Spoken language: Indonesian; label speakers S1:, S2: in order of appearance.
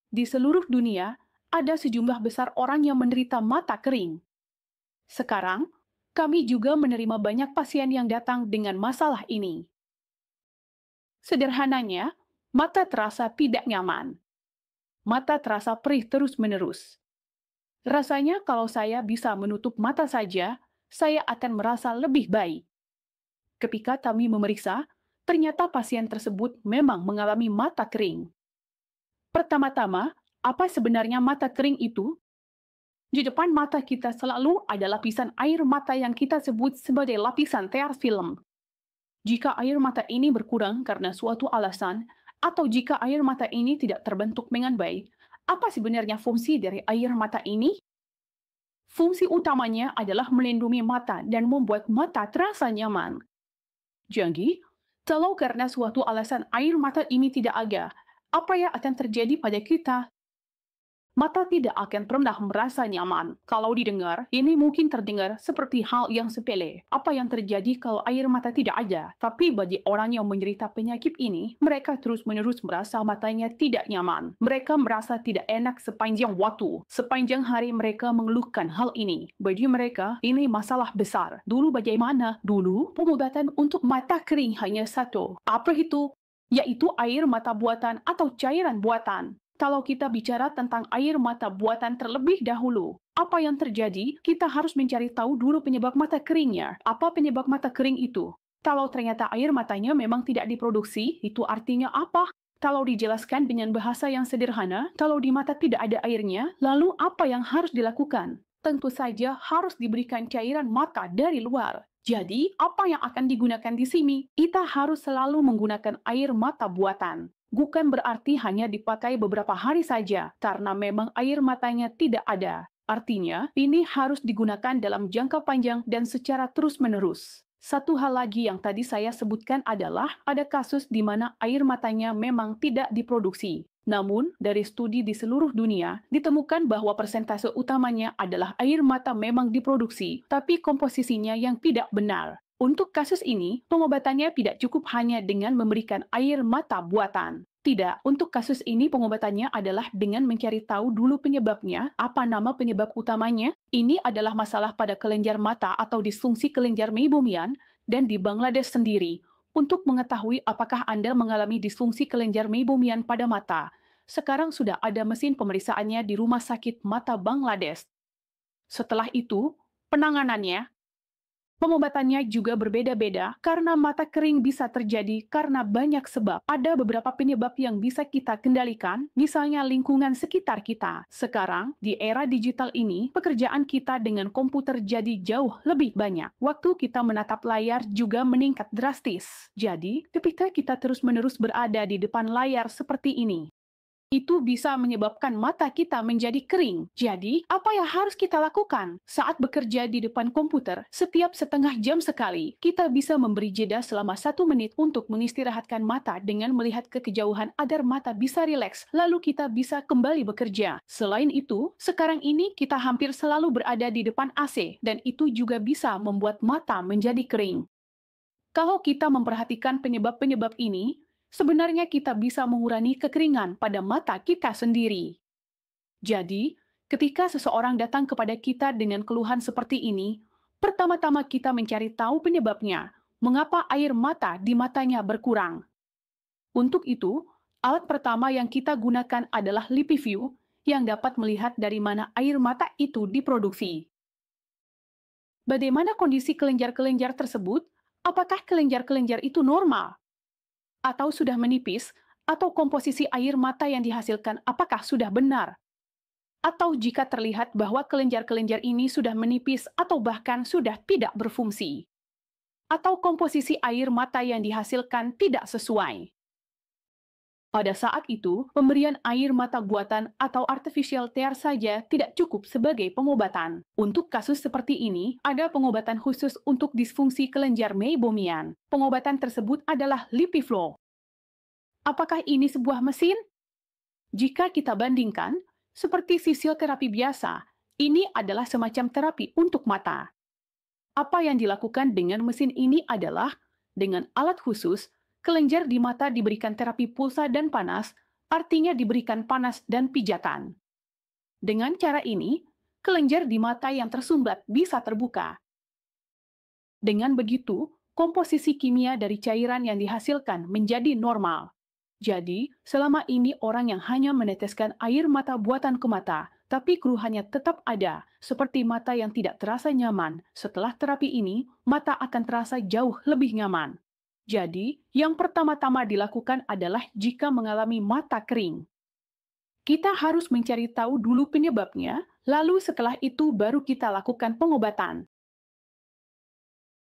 S1: Di seluruh dunia, ada sejumlah besar orang yang menderita mata kering. Sekarang, kami juga menerima banyak pasien yang datang dengan masalah ini. Sederhananya, mata terasa tidak nyaman. Mata terasa perih terus-menerus. Rasanya kalau saya bisa menutup mata saja, saya akan merasa lebih baik. Ketika kami memeriksa, ternyata pasien tersebut memang mengalami mata kering. Pertama-tama, apa sebenarnya mata kering itu? Di depan mata kita selalu ada lapisan air mata yang kita sebut sebagai lapisan tear film. Jika air mata ini berkurang karena suatu alasan, atau jika air mata ini tidak terbentuk dengan baik, apa sebenarnya fungsi dari air mata ini? Fungsi utamanya adalah melindungi mata dan membuat mata terasa nyaman. Jadi, kalau karena suatu alasan air mata ini tidak ada, apa yang akan terjadi pada kita? Mata tidak akan pernah merasa nyaman. Kalau didengar, ini mungkin terdengar seperti hal yang sepele. Apa yang terjadi kalau air mata tidak ada? Tapi bagi orang yang menderita penyakit ini, mereka terus-menerus merasa matanya tidak nyaman. Mereka merasa tidak enak sepanjang waktu. Sepanjang hari mereka mengeluhkan hal ini. Bagi mereka, ini masalah besar. Dulu bagaimana? Dulu, pengobatan untuk mata kering hanya satu. Apa itu? Yaitu air mata buatan atau cairan buatan. Kalau kita bicara tentang air mata buatan terlebih dahulu, apa yang terjadi? Kita harus mencari tahu dulu penyebab mata keringnya. Apa penyebab mata kering itu? Kalau ternyata air matanya memang tidak diproduksi, itu artinya apa? Kalau dijelaskan dengan bahasa yang sederhana, kalau di mata tidak ada airnya, lalu apa yang harus dilakukan? Tentu saja harus diberikan cairan mata dari luar. Jadi, apa yang akan digunakan di sini? Kita harus selalu menggunakan air mata buatan. Bukan berarti hanya dipakai beberapa hari saja, karena memang air matanya tidak ada. Artinya, ini harus digunakan dalam jangka panjang dan secara terus-menerus. Satu hal lagi yang tadi saya sebutkan adalah ada kasus di mana air matanya memang tidak diproduksi. Namun, dari studi di seluruh dunia, ditemukan bahwa persentase utamanya adalah air mata memang diproduksi, tapi komposisinya yang tidak benar. Untuk kasus ini, pengobatannya tidak cukup hanya dengan memberikan air mata buatan. Tidak, untuk kasus ini pengobatannya adalah dengan mencari tahu dulu penyebabnya, apa nama penyebab utamanya. Ini adalah masalah pada kelenjar mata atau disfungsi kelenjar meibomian, dan di Bangladesh sendiri. Untuk mengetahui apakah Anda mengalami disfungsi kelenjar meibomian pada mata, sekarang sudah ada mesin pemeriksaannya di Rumah Sakit Mata Bangladesh. Setelah itu, penanganannya, pengobatannya juga berbeda-beda karena mata kering bisa terjadi karena banyak sebab. Ada beberapa penyebab yang bisa kita kendalikan, misalnya lingkungan sekitar kita. Sekarang, di era digital ini, pekerjaan kita dengan komputer jadi jauh lebih banyak. Waktu kita menatap layar juga meningkat drastis. Jadi, ketika kita terus-menerus berada di depan layar seperti ini, itu bisa menyebabkan mata kita menjadi kering. Jadi, apa yang harus kita lakukan? Saat bekerja di depan komputer, setiap setengah jam sekali, kita bisa memberi jeda selama 1 menit untuk mengistirahatkan mata dengan melihat ke kejauhan agar mata bisa rileks, lalu kita bisa kembali bekerja. Selain itu, sekarang ini kita hampir selalu berada di depan AC, dan itu juga bisa membuat mata menjadi kering. Kalau kita memperhatikan penyebab-penyebab ini, sebenarnya kita bisa mengurangi kekeringan pada mata kita sendiri. Jadi, ketika seseorang datang kepada kita dengan keluhan seperti ini, pertama-tama kita mencari tahu penyebabnya, mengapa air mata di matanya berkurang. Untuk itu, alat pertama yang kita gunakan adalah LipiView yang dapat melihat dari mana air mata itu diproduksi. Bagaimana kondisi kelenjar-kelenjar tersebut? Apakah kelenjar-kelenjar itu normal? Atau sudah menipis, atau komposisi air mata yang dihasilkan apakah sudah benar? Atau jika terlihat bahwa kelenjar-kelenjar ini sudah menipis atau bahkan sudah tidak berfungsi? Atau komposisi air mata yang dihasilkan tidak sesuai? Pada saat itu, pemberian air mata buatan atau artificial tear saja tidak cukup sebagai pengobatan. Untuk kasus seperti ini, ada pengobatan khusus untuk disfungsi kelenjar meibomian. Pengobatan tersebut adalah LipiFlow. Apakah ini sebuah mesin? Jika kita bandingkan, seperti fisioterapi biasa, ini adalah semacam terapi untuk mata. Apa yang dilakukan dengan mesin ini adalah, dengan alat khusus, kelenjar di mata diberikan terapi pulsa dan panas, artinya diberikan panas dan pijatan. Dengan cara ini, kelenjar di mata yang tersumbat bisa terbuka. Dengan begitu, komposisi kimia dari cairan yang dihasilkan menjadi normal. Jadi, selama ini orang yang hanya meneteskan air mata buatan ke mata, tapi keluhannya tetap ada, seperti mata yang tidak terasa nyaman. Setelah terapi ini, mata akan terasa jauh lebih nyaman. Jadi, yang pertama-tama dilakukan adalah jika mengalami mata kering. Kita harus mencari tahu dulu penyebabnya, lalu setelah itu baru kita lakukan pengobatan.